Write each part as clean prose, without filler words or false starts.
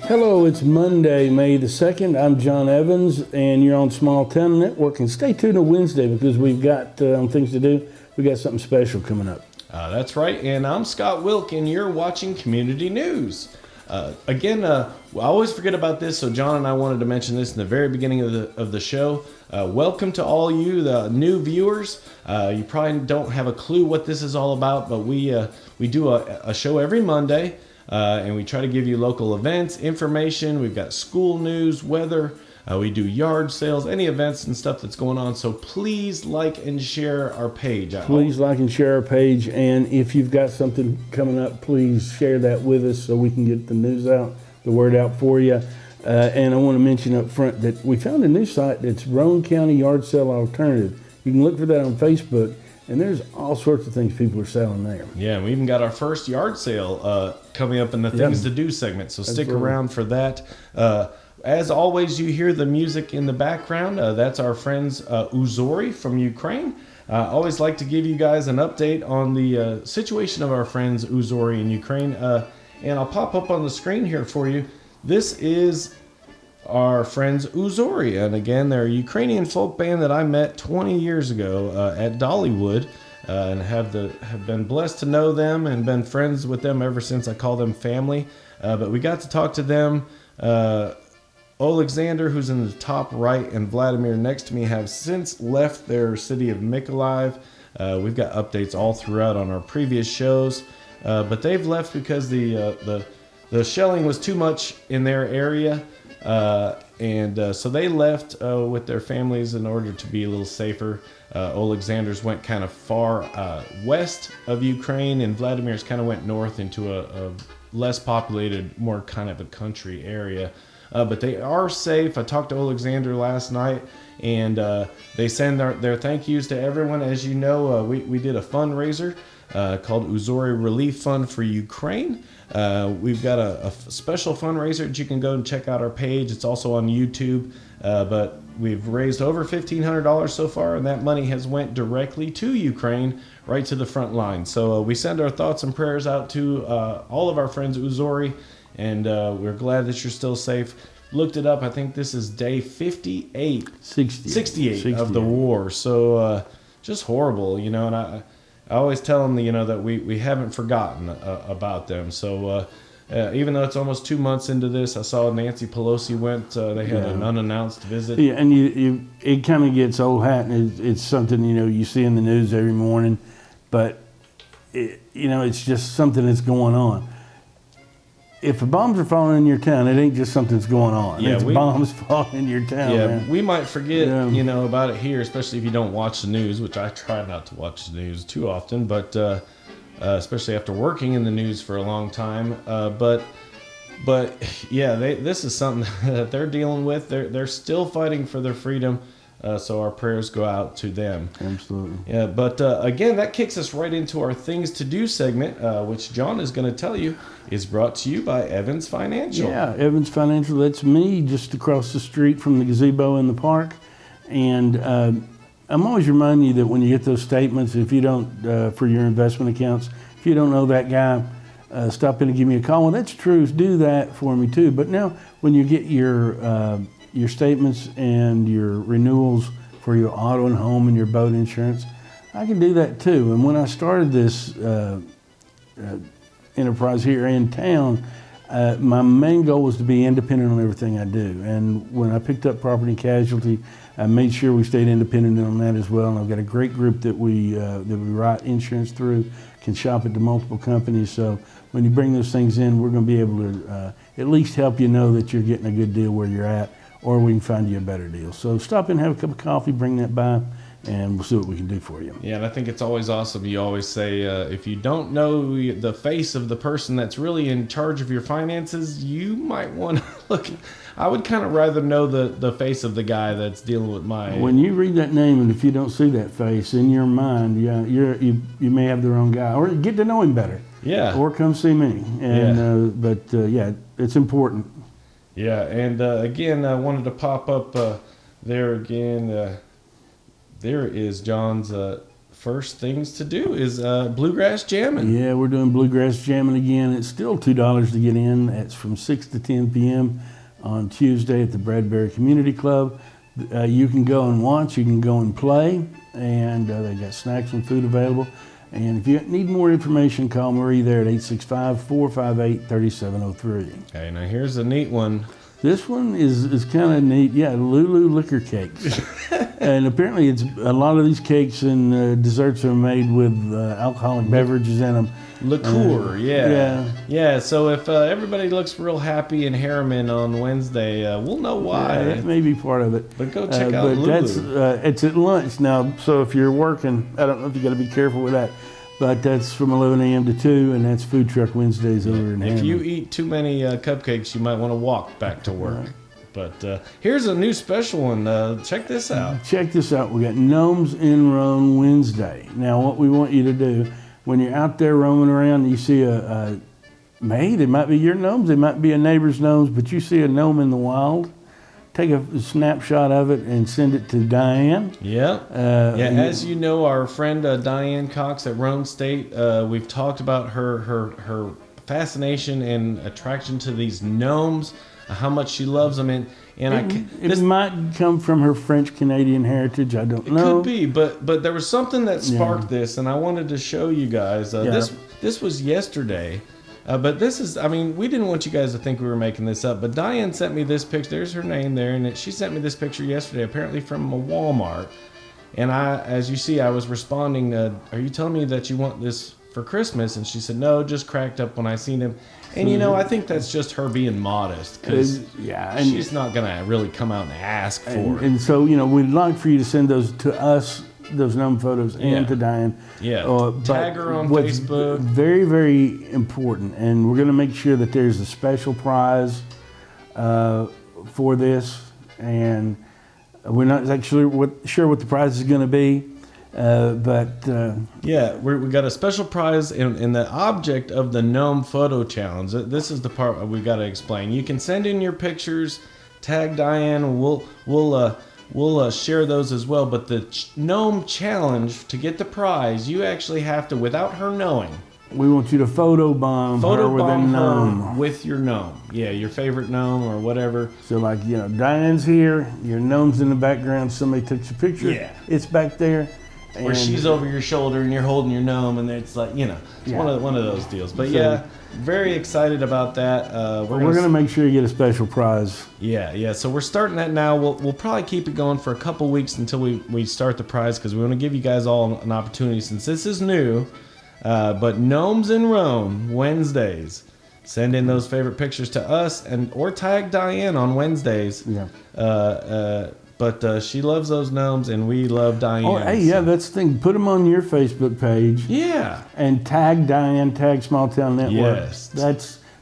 Hello, it's Monday, May the 2nd. I'm John Evans, and you're on Small Town Network. And stay tuned on Wednesday because we've got things to do. We got something special coming up. That's right, and I'm Scott Wilk, and you're watching Community News. I always forget about this, so John and I wanted to mention this in the very beginning of the show. Welcome to all you, the new viewers. You probably don't have a clue what this is all about, but we do a show every Monday. And we try to give you local events, information. We've got school news, weather. We do yard sales, any events and stuff that's going on. So please like and share our page. Please like and share our page. And if you've got something coming up, please share that with us so we can get the news out, the word out for you. And I want to mention up front that we found a new site that's Roland County Yard Sale Alternative. You can look for that on Facebook. And there's all sorts of things people are selling there. Yeah, we even got our first yard sale coming up in the Things to Do segment, so stick around for that. As always, you hear the music in the background. That's our friends Uzori from Ukraine. I always like to give you guys an update on the situation of our friends Uzori in Ukraine. And I'll pop up on the screen here for you. This is our friends Uzori, and again, they're a Ukrainian folk band that I met 20 years ago at Dollywood, and have been blessed to know them and been friends with them ever since. I call them family. But we got to talk to them. Alexander, who's in the top right, and Vladimir next to me have since left their city of Mykolaiv. We've got updates all throughout on our previous shows, but they've left because the shelling was too much in their area. So they left with their families in order to be a little safer. Alexander's went kind of far west of Ukraine, and Vladimir's kind of went north into a less populated, more kind of a country area. But they are safe. I talked to Alexander last night, and they send their thank yous to everyone. As you know, we did a fundraiser called Uzori Relief Fund for Ukraine. We've got a special fundraiser that you can go and check out our page. It's also on YouTube, but we've raised over $1,500 so far, and that money has went directly to Ukraine, right to the front line. So we send our thoughts and prayers out to all of our friends Uzori, and we're glad that you're still safe. Looked it up. I think this is day 68 of the war. So just horrible, and I always tell them, that we haven't forgotten about them. So even though it's almost 2 months into this, I saw Nancy Pelosi went. They had an unannounced visit. Yeah, and it kind of gets old hat, and it's something you see in the news every morning, but it's just something that's going on. If the bombs are falling in your town, it ain't just something that's going on. Yeah, it's bombs falling in your town. Yeah, man. We might forget, about it here, especially if you don't watch the news, which I try not to watch the news too often, but especially after working in the news for a long time. But yeah, this is something that they're dealing with. They're still fighting for their freedom. So our prayers go out to them. Absolutely. Yeah, but again, that kicks us right into our Things to Do segment, which John is going to tell you is brought to you by Evans Financial. Yeah, Evans Financial, that's me, just across the street from the gazebo in the park. And I'm always reminding you that when you get those statements, if you don't, for your investment accounts, if you don't know that guy, stop in and give me a call. Well, that's true. Do that for me too. But now when you get your statements and your renewals for your auto and home and your boat insurance, I can do that too. And when I started this enterprise here in town, my main goal was to be independent on everything I do. And when I picked up property and casualty, I made sure we stayed independent on that as well. And I've got a great group that we write insurance through, can shop at the multiple companies. So when you bring those things in, we're going to be able to at least help you know that you're getting a good deal where you're at, or we can find you a better deal. So stop in, have a cup of coffee, bring that by, and we'll see what we can do for you. Yeah, and I think it's always awesome. You always say, if you don't know the face of the person that's really in charge of your finances, you might want to look. I would kind of rather know the face of the guy that's dealing with my... When you read that name, and if you don't see that face in your mind, you may have the wrong guy, or get to know him better. Yeah. Or come see me. And yeah. It's important. Yeah, and again, I wanted to pop up there again. There is John's first things to do is Bluegrass Jamming. Yeah, we're doing Bluegrass Jamming again. It's still $2 to get in. It's from 6 to 10 p.m. on Tuesday at the Bradbury Community Club. You can go and watch. You can go and play. And they got snacks and food available. And if you need more information, call Marie there at 865-458-3703. Okay, now here's a neat one. This one is kind of neat. Yeah, Lulu liquor cakes. And apparently it's a lot of these cakes and desserts are made with alcoholic beverages in them. Liqueur, yeah. So if everybody looks real happy in Harriman on Wednesday, we'll know why. That may be part of it. But go check out Lulu. That's it's at lunch now. So if you're working, I don't know if you got to be careful with that. But that's from 11 a.m. to 2, and that's Food Truck Wednesdays over in Harriman. If you eat too many cupcakes, you might want to walk back to work. But here's a new special one. Check this out. Check this out. We got Gnomes in Rome Wednesday. Now, what we want you to do, when you're out there roaming around and you see they might be your gnomes, they might be a neighbor's gnomes, but you see a gnome in the wild, take a snapshot of it and send it to Diane. As you know, our friend Diane Cox at Rome State, we've talked about her fascination and attraction to these gnomes, how much she loves them, and it might come from her French-Canadian heritage. I don't know. It could be, but there was something that sparked this, and I wanted to show you guys. This was yesterday, but this is, we didn't want you guys to think we were making this up, but Diane sent me this picture. There's her name there, and she sent me this picture yesterday, apparently from a Walmart. And as you see, I was responding, are you telling me that you want this for Christmas? And she said, no, just cracked up when I seen him. And I think that's just her being modest, because she's not going to really come out and ask for it. And so, we'd like for you to send those to us, those gnome photos, and to Diane. Tag her on Facebook. Very, very important. And we're going to make sure that there's a special prize for this. And we're not actually sure what the prize is going to be. We got a special prize in the object of the gnome photo challenge. This is the part we got to explain. You can send in your pictures, tag Diane. We'll share those as well. But the gnome challenge, to get the prize, you actually have to, without her knowing, we want you to photobomb her with a gnome. With your gnome. Yeah, your favorite gnome or whatever. So Diane's here, your gnome's in the background, somebody took your picture. Yeah. It's back there. Or she's over your shoulder and you're holding your gnome, and it's like, it's one of those deals. But very excited about that. We're going to make sure you get a special prize. Yeah. So we're starting that now. We'll probably keep it going for a couple weeks until we start the prize, because we want to give you guys all an opportunity, since this is new. But Gnomes in Rome Wednesdays. Send in those favorite pictures to us, or tag Diane on Wednesdays. Yeah. But she loves those gnomes, and we love Diane. Oh, hey, that's the thing. Put them on your Facebook page. Yeah. And tag Diane, tag Small Town Network. Yes.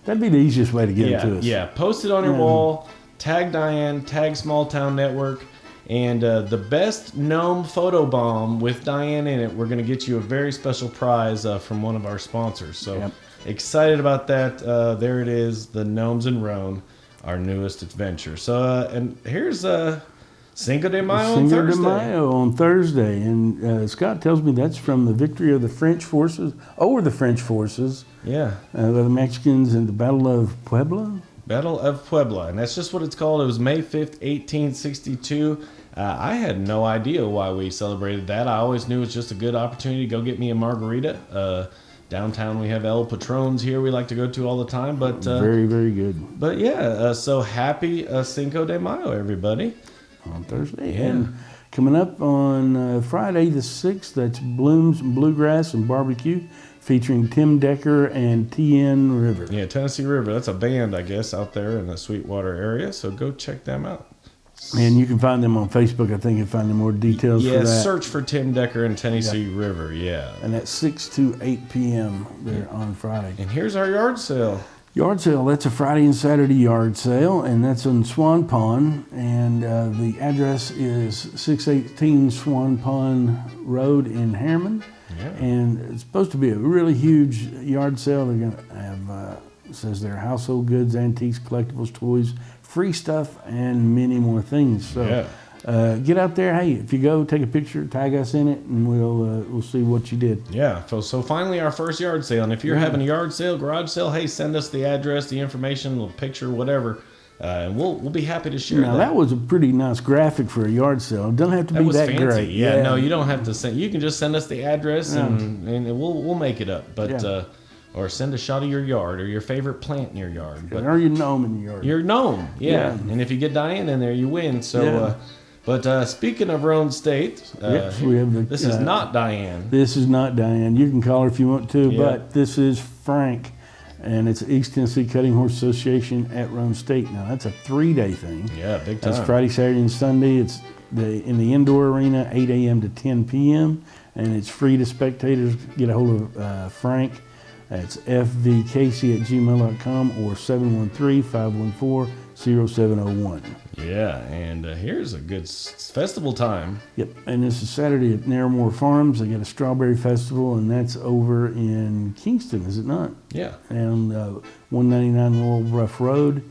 That'd be the easiest way to get it to us. Yeah. Post it on your wall. Tag Diane, tag Small Town Network. And the best gnome photo bomb with Diane in it, we're going to get you a very special prize from one of our sponsors. So excited about that. There it is, the Gnomes in Rome, our newest adventure. So, and here's... Cinco de Mayo on Thursday. Cinco de Mayo on Thursday. And Scott tells me that's from the victory of the French forces, over the French forces. Yeah. The Mexicans in the Battle of Puebla. Battle of Puebla. And that's just what it's called. It was May 5th, 1862. I had no idea why we celebrated that. I always knew it was just a good opportunity to go get me a margarita. Downtown we have El Patron's here we like to go to all the time. But very, very good. But so happy Cinco de Mayo, everybody. On Thursday. And coming up on Friday the 6th, that's Blooms, Bluegrass, and Barbecue, featuring Tim Decker and TN River. Yeah, Tennessee River. That's a band, I guess, out there in the Sweetwater area. So go check them out. And you can find them on Facebook. I think you can find more details for that. Yeah, search for Tim Decker and Tennessee River, And that's 6 to 8 p.m. there on Friday. And here's our yard sale. Yard sale, that's a Friday and Saturday yard sale, and that's on Swan Pond, and the address is 618 Swan Pond Road in Harriman, and it's supposed to be a really huge yard sale. They're going to have, it says there, household goods, antiques, collectibles, toys, free stuff, and many more things. So get out there. Hey, if you go, take a picture, tag us in it, and we'll see what you did. Yeah. So finally, our first yard sale. And if you're having a yard sale, garage sale, hey, send us the address, the information, the picture, whatever, and we'll be happy to share Now, that was a pretty nice graphic for a yard sale. It doesn't have to be that fancy. great. Yeah. No, you don't have to send. You can just send us the address, and we'll make it up. But or send a shot of your yard or your favorite plant in your yard. But or your gnome in your yard. your gnome, yeah. And if you get Diane in there, you win. So, but speaking of Roan State, yes, we have this is not Diane. This is not Diane. You can call her if you want to, but this is Frank, and it's East Tennessee Cutting Horse Association at Roan State. Now, that's a 3-day thing. Yeah, big time. That's Friday, Saturday, and Sunday. It's in the indoor arena, 8 a.m. to 10 p.m., and it's free to spectators. Get a hold of Frank. That's fvcasey@gmail.com or 713-514-0701. Yeah, and here's a good festival time. Yep, and this is Saturday at Narramore Farms. They got a strawberry festival, and that's over in Kingston, is it not? Yeah. And 199 Laurel Rough Road.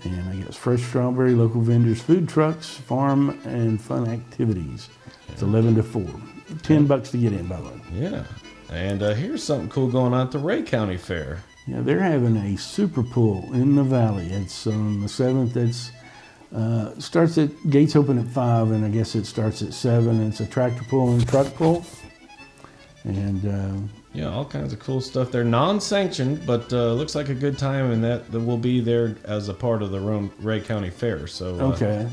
And I guess fresh strawberry, local vendors, food trucks, farm, and fun activities. It's 11 to 4. $10 to get in, by the way. Yeah. And here's something cool going on at the Ray County Fair. Yeah, they're having a super pull in the valley. It's on the 7th. It's starts at gates open at 5, and I guess it starts at 7. It's a tractor pull and truck pull, and yeah, all kinds of cool stuff. They're non-sanctioned, but looks like a good time, and that will be there as a part of the Ray County Fair. So okay,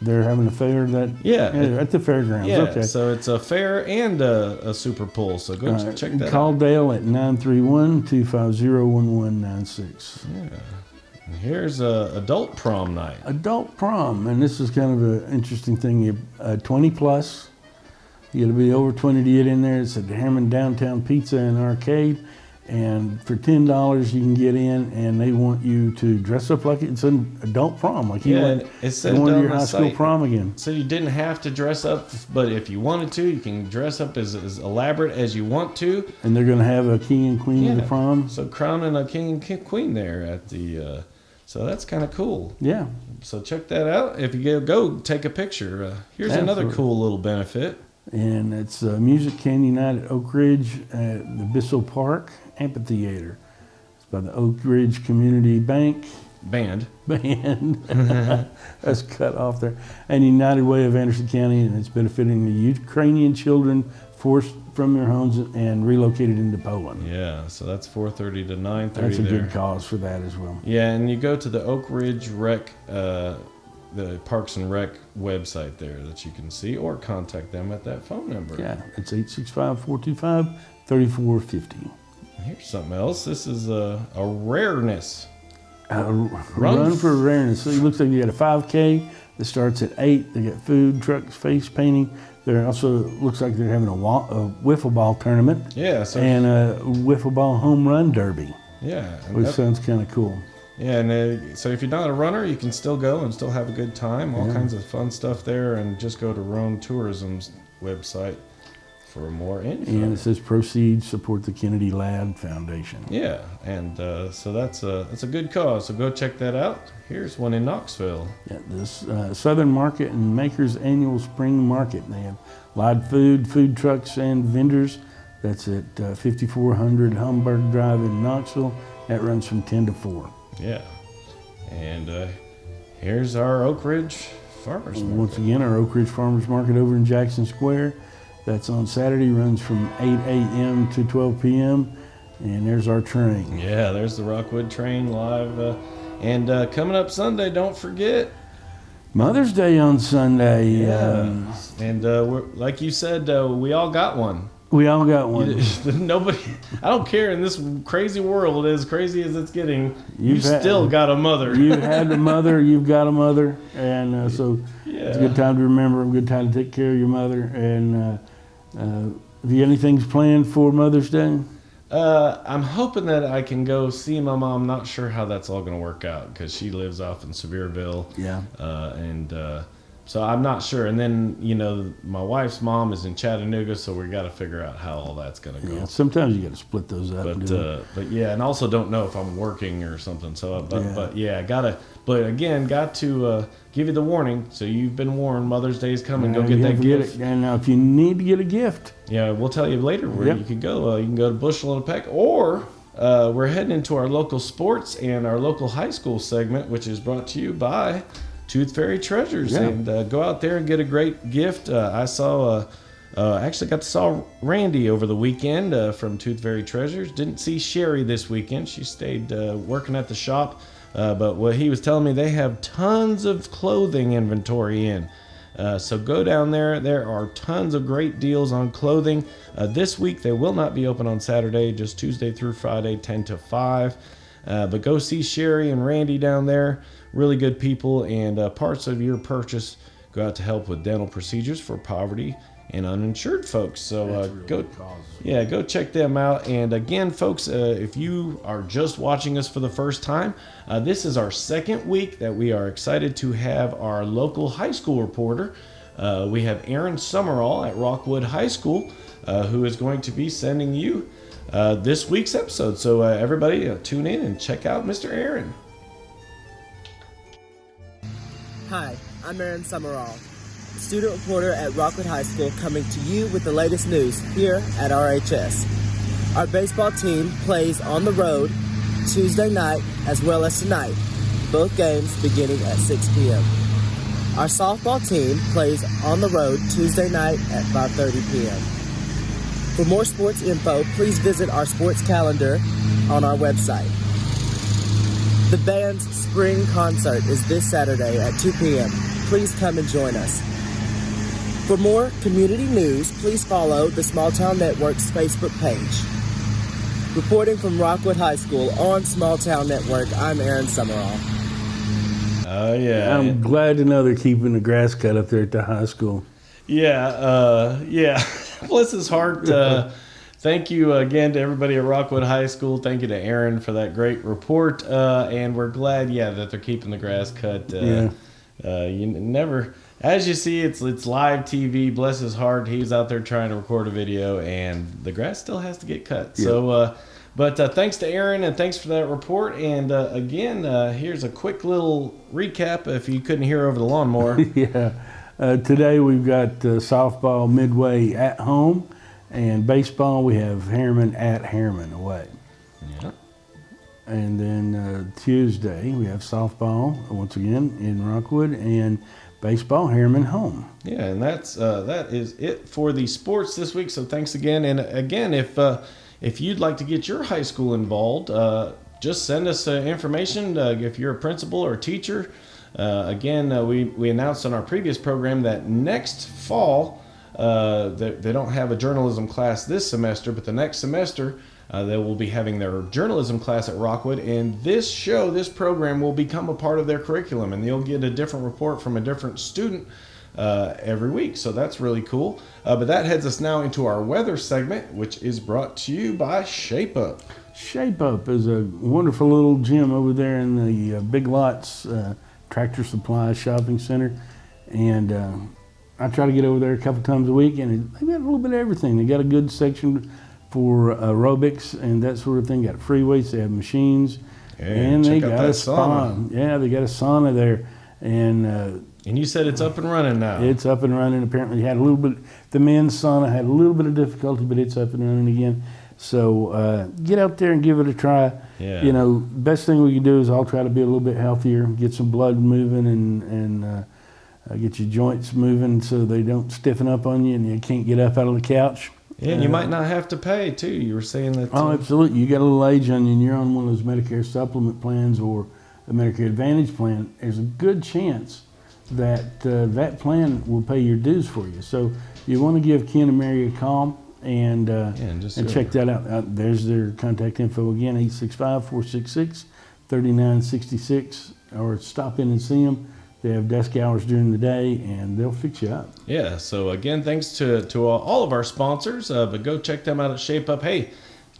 they're having a fair at the fairgrounds. Yeah, okay. So it's a fair and a super pull. So go check that Call out. Dale at 931-250-1196. Yeah. And here's adult prom night. Adult prom, and this is kind of an interesting thing. 20 plus. You got to be over 20 to get in there. It's at the Harriman Downtown Pizza and Arcade. And for $10, you can get in, and they want you to dress up like it's an adult prom. Like you went to your high school prom again. So you didn't have to dress up, but if you wanted to, you can dress up as elaborate as you want to. And they're going to have a king and queen of the prom. So crowning a king and queen there at the... so that's kind of cool. Yeah. So check that out. If you go take a picture. Here's another cool little benefit. And it's Music Can Unite at Oak Ridge at the Bissell Park Amphitheater. It's by the Oak Ridge Community Bank Band. That's cut off there. And United Way of Anderson County, and it's benefiting the Ukrainian children forced from their homes and relocated into Poland. Yeah, so that's 4:30 to 9:30. That's a good cause for that as well. Yeah, and you go to the Oak Ridge Rec, the Parks and Rec website there that you can see, or contact them at that phone number. Yeah, it's 865-425-3450. Here's something else. This is a rareness. Run for rareness. So it looks like you got a 5K that starts at 8. They got food, trucks, face painting. There also looks like they're having a wiffle ball tournament. Yeah. So and a wiffle ball home run derby. Yeah. Which sounds kind of cool. Yeah, and so if you're not a runner, you can still go and still have a good time. All kinds of fun stuff there, and just go to Roan Tourism's website for more info. And it says proceeds support the Kennedy Ladd Foundation. Yeah, and so that's a good cause. So go check that out. Here's one in Knoxville. Yeah, this Southern Market and Makers Annual Spring Market. They have live food trucks, and vendors. That's at 5400 Humberg Drive in Knoxville. That runs from 10 to 4. Yeah, and here's our Oak Ridge Farmers Market. Once again, our Oak Ridge Farmers Market over in Jackson Square. That's on Saturday, runs from 8 a.m. to 12 p.m. And there's our train. Yeah, there's the Rockwood train live. And coming up Sunday, don't forget. Mother's Day on Sunday. Yeah. And like you said, we all got one. We all got one. Nobody, I don't care in this crazy world, as crazy as it's getting, you still got a mother. You've had a mother, you've got a mother. And so it's a good time to remember, a good time to take care of your mother. And have you got anything planned for Mother's Day? I'm hoping that I can go see my mom. Not sure how that's all going to work out because she lives off in Sevierville. Yeah. So I'm not sure. And then, my wife's mom is in Chattanooga, so we got to figure out how all that's going to go. Yeah, sometimes you got to split those up. But yeah, and also don't know if I'm working or something. So, but got to give you the warning. So you've been warned. Mother's Day is coming. Go get that gift. And now, if you need to get a gift, we'll tell you later where you can go. You can go to Bushel and Peck, or we're heading into our local sports and our local high school segment, which is brought to you by Tooth Fairy Treasures. And go out there and get a great gift. I saw. Actually got to saw Randy over the weekend from Tooth Fairy Treasures. Didn't see Sherry this weekend. She stayed working at the shop. But what he was telling me, they have tons of clothing inventory in. So go down there. There are tons of great deals on clothing. This week they will not be open on Saturday, just Tuesday through Friday, 10 to 5. But go see Sherry and Randy down there. Really good people, and parts of your purchase go out to help with dental procedures for poverty and uninsured folks. So go check them out. And again, folks, if you are just watching us for the first time, this is our second week that we are excited to have our local high school reporter. We have Aaron Summerall at Rockwood High School, who is going to be sending you this week's episode. So everybody tune in and check out Mr. Aaron. Hi, I'm Aaron Summerall, student reporter at Rockwood High School, coming to you with the latest news here at RHS. Our baseball team plays on the road Tuesday night as well as tonight, both games beginning at 6 p.m. Our softball team plays on the road Tuesday night at 5:30 p.m. For more sports info, please visit our sports calendar on our website. The band's spring concert is this Saturday at 2 p.m. Please come and join us. For more community news, please follow the Small Town Network's Facebook page. Reporting from Rockwood High School on Small Town Network, I'm Aaron Summerall. Oh, yeah. I'm glad to know they're keeping the grass cut up there at the high school. Yeah. Bless his heart. Thank you again to everybody at Rockwood High School. Thank you to Aaron for that great report. And we're glad, that they're keeping the grass cut. You never, as you see, it's live TV. Bless his heart. He's out there trying to record a video, and the grass still has to get cut. Yeah. So, but thanks to Aaron, and thanks for that report. And again, here's a quick little recap if you couldn't hear over the lawnmower. Today we've got softball Midway at home. And baseball, we have Harriman at Harriman away. Yeah. And then Tuesday, we have softball, once again, in Rockwood, and baseball, Harriman home. Yeah, and that is it for the sports this week. So thanks again. And again, if you'd like to get your high school involved, just send us information. If you're a principal or a teacher, again, we announced on our previous program that next fall, they don't have a journalism class this semester, but the next semester they will be having their journalism class at Rockwood, and this program will become a part of their curriculum, and you'll get a different report from a different student every week. So that's really cool. But that heads us now into our weather segment, which is brought to you by Shape Up. Shape Up is a wonderful little gym over there in the Big Lots Tractor Supply Shopping Center, and I try to get over there a couple times a week, and they've got a little bit of everything. They got a good section for aerobics and that sort of thing. Got free weights, they have machines, and they got a sauna. Yeah, they got a sauna there, and you said it's up and running now. It's up and running. Apparently, had a little bit. The men's sauna had a little bit of difficulty, but it's up and running again. So get out there and give it a try. Yeah. Best thing we can do is I'll try to be a little bit healthier, get some blood moving, and get your joints moving so they don't stiffen up on you and you can't get up out of the couch. Yeah, and you might not have to pay, too. You were saying that. Oh, absolutely. You got a little age on you and you're on one of those Medicare supplement plans or a Medicare Advantage plan, there's a good chance that that plan will pay your dues for you. So you want to give Ken and Mary a call and check that out. There's their contact info again, 865-466-3966, or stop in and see them. They have desk hours during the day, and they'll fix you up. Yeah, so again, thanks to all of our sponsors, but go check them out at Shape Up. Hey,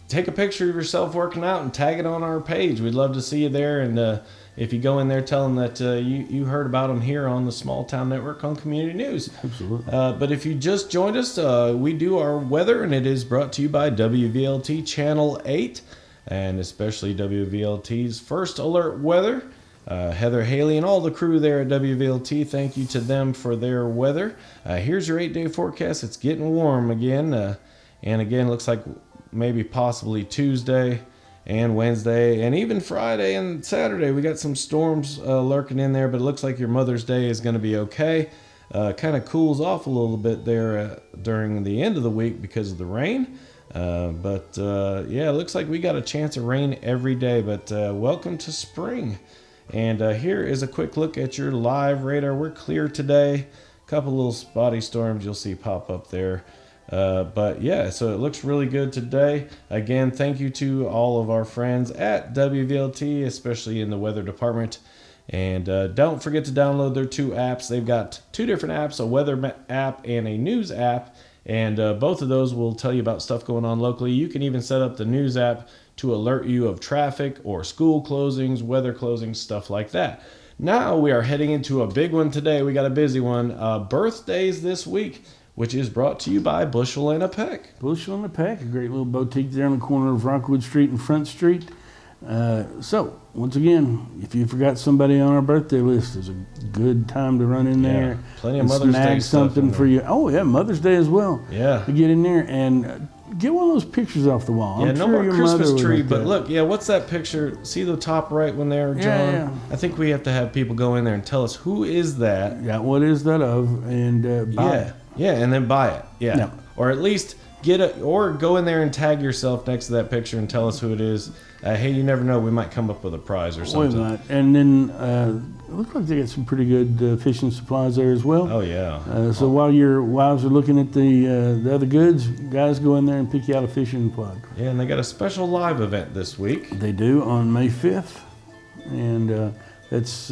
take a picture of yourself working out and tag it on our page. We'd love to see you there, and if you go in there, tell them that you heard about them here on the Small Town Network on Community News. Absolutely. But if you just joined us, we do our weather, and it is brought to you by WVLT Channel 8, and especially WVLT's First Alert Weather. Heather Haley and all the crew there at WVLT, thank you to them for their weather. Here's your 8-day forecast. It's getting warm again. And again, looks like maybe possibly Tuesday and Wednesday and even Friday and Saturday. We got some storms lurking in there, but it looks like your Mother's Day is going to be okay. Kind of cools off a little bit there during the end of the week because of the rain. But yeah, it looks like we got a chance of rain every day, but welcome to spring. And here is a quick look at your live radar. We're clear today. A couple little spotty storms you'll see pop up there. But yeah, so it looks really good today. Again, thank you to all of our friends at WVLT, especially in the weather department. And don't forget to download their 2 apps. They've got 2 different apps, a weather app and a news app. And both of those will tell you about stuff going on locally. You can even set up the news app to alert you of traffic or school closings, weather closings, stuff like that. Now we are heading into a big one today. We got a busy one. Birthdays this week, which is brought to you by Bushel and a Peck. Bushel and a Peck, a great little boutique there on the corner of Rockwood Street and Front Street. So, once again, if you forgot somebody on our birthday list, there's a good time to run in there. Plenty of Mother's Day snag stuff something for you. Oh, yeah, Mother's Day as well. Yeah. To get in there and get one of those pictures off the wall. Yeah, I'm no sure more your Christmas mother tree, would but like look, yeah, what's that picture? See the top right one there, John? Yeah. I think we have to have people go in there and tell us who is that. Yeah, what is that of? And buy it. Yeah, and then buy it. Yeah. No. Or at least get it, or go in there and tag yourself next to that picture and tell us who it is. Hey, you never know, we might come up with a prize or something. We might. And then it looks like they got some pretty good fishing supplies there as well. Oh, yeah. So while your wives are looking at the other goods, guys, go in there and pick you out a fishing plug. Yeah, and they got a special live event this week. They do on May 5th. And that's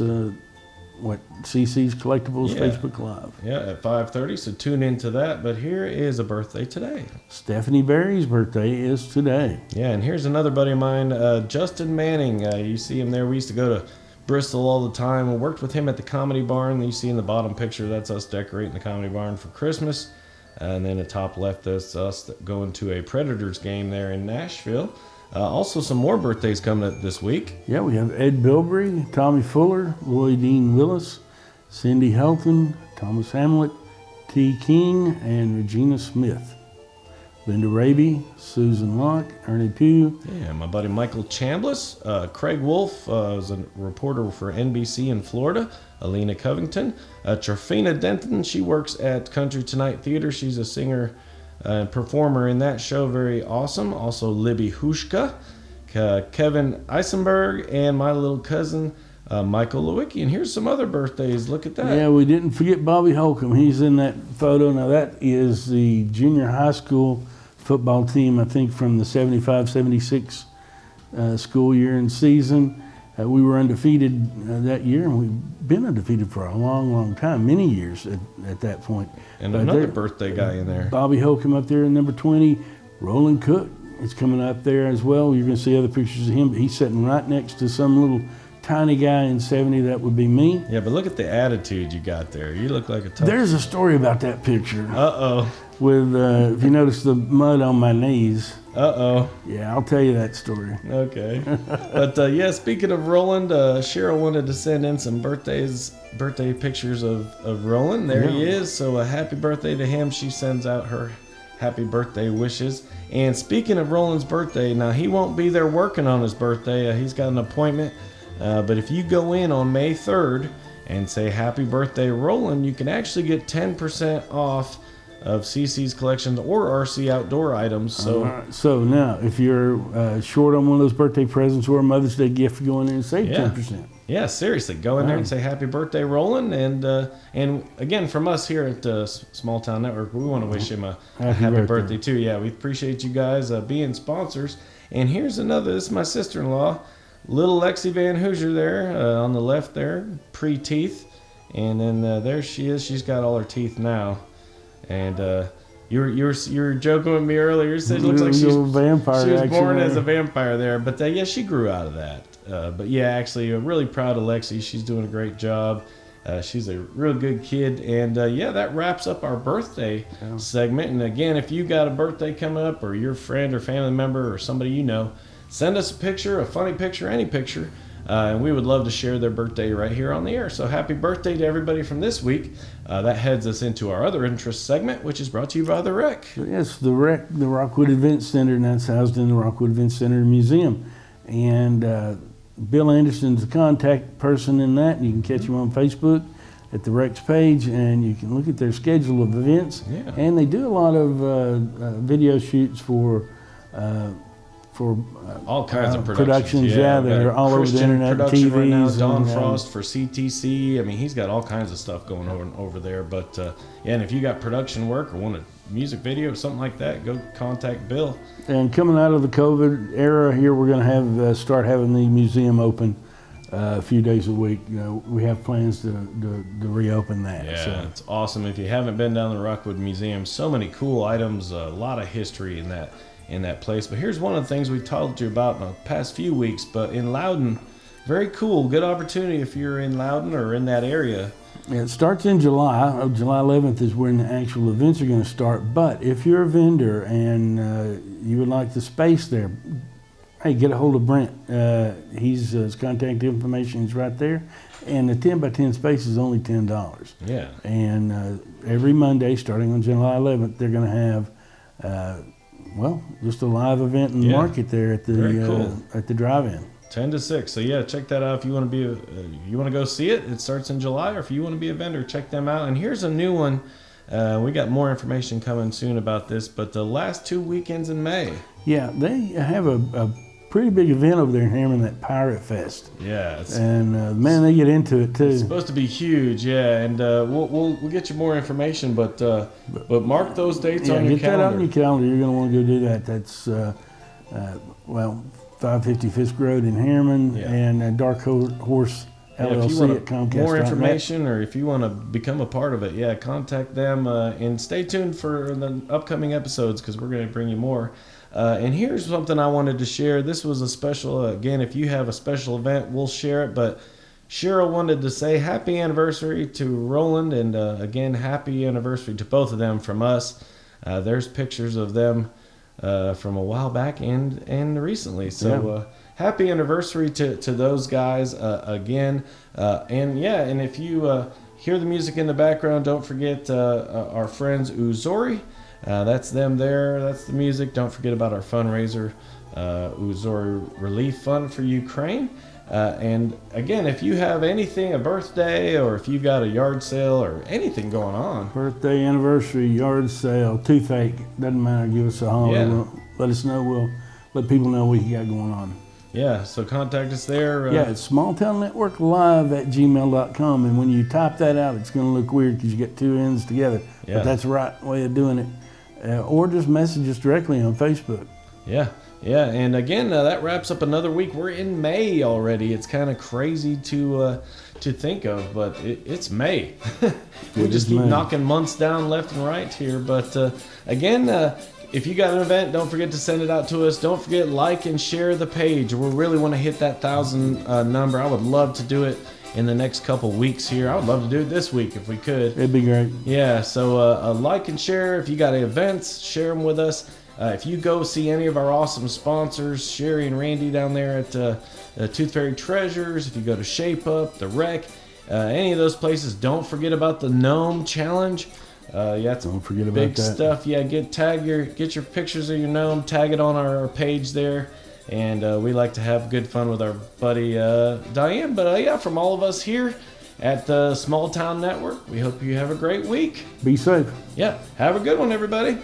CC's Collectibles Facebook Live. Yeah, at 5:30, so tune into that. But here is a birthday today. Stephanie Berry's birthday is today. Yeah, and here's another buddy of mine, Justin Manning. You see him there. We used to go to Bristol all the time. We worked with him at the Comedy Barn. You see in the bottom picture, that's us decorating the Comedy Barn for Christmas. And then the top left, that's us going to a Predators game there in Nashville. Also, some more birthdays coming up this week. Yeah, we have Ed Bilbrey, Tommy Fuller, Lloyd Dean Willis, Cindy Helton, Thomas Hamlet, T. King, and Regina Smith. Linda Raby, Susan Locke, Ernie Pugh. Yeah, my buddy Michael Chambliss. Craig Wolf is a reporter for NBC in Florida. Alina Covington. Trafina Denton, she works at Country Tonight Theater. She's a singer and performer in that show. Very awesome. Also Libby Hushka, Kevin Eisenberg, and my little cousin Michael Lewicki. And here's some other birthdays. Look at that. Yeah, we didn't forget Bobby Holcomb. He's in that photo. Now that is the junior high school football team, I think, from the 75-76 school year and season. We were undefeated that year, and we've been undefeated for a long, long time, many years at that point. And another birthday guy in there. Bobby Holcomb up there in number 20. Roland Cook is coming up there as well. You're going to see other pictures of him, but he's sitting right next to some little tiny guy in 70. That would be me. Yeah, but look at the attitude you got there. You look like a tough... There's a story about that picture. Uh-oh. With, if you notice the mud on my knees. Uh-oh. Yeah, I'll tell you that story. Okay. But, yeah, speaking of Roland, Cheryl wanted to send in some birthday pictures of Roland. There he is. So a happy birthday to him. She sends out her happy birthday wishes. And speaking of Roland's birthday, now he won't be there working on his birthday. He's got an appointment. But if you go in on May 3rd and say happy birthday, Roland, you can actually get 10% off of CC's collections or RC Outdoor items. So, so now, if you're short on one of those birthday presents or a Mother's Day gift, go in there and save 10%. Yeah, seriously, go in there and say happy birthday, Roland. And again, from us here at Small Town Network, we want to wish him a happy birthday too. Yeah, we appreciate you guys being sponsors. And here's another. This is my sister-in-law, little Lexi Van Hoosier there on the left there, pre-teeth. And then there she is. She's got all her teeth now. And You were joking with me earlier. You said it looks like she was born as a vampire there. But yeah, she grew out of that. But yeah, actually, really proud of Lexi. She's doing a great job. She's a real good kid. And yeah, that wraps up our birthday segment. And again, if you got a birthday coming up, or your friend or family member or somebody you know, send us a picture, a funny picture, any picture. And we would love to share their birthday right here on the air. So happy birthday to everybody from this week. That heads us into our other interest segment, which is brought to you by the Rec. Yes, the Rec, the Rockwood Event Center, and that's housed in the Rockwood Event Center Museum. And Bill Anderson's the contact person in that. And you can catch him on Facebook at the Rec's page, and you can look at their schedule of events. Yeah. And they do a lot of video shoots for all kinds of productions. Yeah, they're all over the internet, production TVs. Right now, Don and, Frost for CTC. I mean, he's got all kinds of stuff going on over there. But yeah, and if you got production work or want a music video or something like that, go contact Bill. And coming out of the COVID era here, we're going to have start having the museum open a few days a week. We have plans to reopen that. Yeah, so. It's awesome. If you haven't been down to the Rockwood Museum, so many cool items, a lot of history in that place. But here's one of the things we told you about in the past few weeks. But in Loudon, very cool, good opportunity if you're in Loudon or in that area. Yeah, it starts in July. July 11th is when the actual events are going to start. But if you're a vendor and you would like the space there, hey, get a hold of Brent. His contact information is right there. And the 10 by 10 space is only $10. Yeah. And every Monday, starting on July 11th, they're going to have just a live event and market there at the drive-in. 10 to 6. So yeah, check that out if you want to go see it. It starts in July, or if you want to be a vendor, check them out. And here's a new one. We got more information coming soon about this, but the last 2 weekends in May. Yeah, they have a pretty big event over there in Hammond, that Pirate Fest. Yeah, and man, they get into it too. It's supposed to be huge, yeah. And we'll get you more information, but mark those dates on your calendar. Get that on your calendar. You're going to want to go do that. That's 550 Fisk Road in Harriman, and Dark Horse LLC if you want at Comcast. More information, or if you want to become a part of it, contact them. And stay tuned for the upcoming episodes, because we're going to bring you more. And here's something I wanted to share. This was a special, again, if you have a special event, we'll share it. But Cheryl wanted to say happy anniversary to Roland, and again, happy anniversary to both of them from us. There's pictures of them from a while back and recently. So happy anniversary to those guys again. And if you hear the music in the background, don't forget our friends Uzori. That's them there. That's the music. Don't forget about our fundraiser, Uzori Relief Fund for Ukraine. And again, if you have anything, a birthday, or if you've got a yard sale or anything going on. Birthday, anniversary, yard sale, toothache, doesn't matter. Give us a holler. Yeah. Let us know. We'll let people know what you got going on. Yeah, so contact us there. It's smalltownnetworklive@gmail.com. And when you type that out, it's going to look weird because you get two N's together. Yeah. But that's the right way of doing it. Or just message us directly on Facebook. Yeah. And again, that wraps up another week. We're in May already. It's kind of crazy to think of, but it's May. We just keep knocking months down left and right here. But again, if you got an event, don't forget to send it out to us. Don't forget, like and share the page. We really want to hit that 1,000 number. I would love to do it in the next couple weeks here. I would love to do it this week if we could. It'd be great. Yeah, so like and share. If you got events, share them with us. If you go see any of our awesome sponsors, Sherry and Randy down there at Tooth Fairy Treasures, if you go to Shape Up, The Rec, any of those places, don't forget about the Gnome Challenge. Don't forget about big that. Stuff. Yeah, get your pictures of your gnome, tag it on our page there. And we like to have good fun with our buddy Diane. But from all of us here at the Small Town Network, we hope you have a great week. Be safe. Yeah, have a good one, everybody.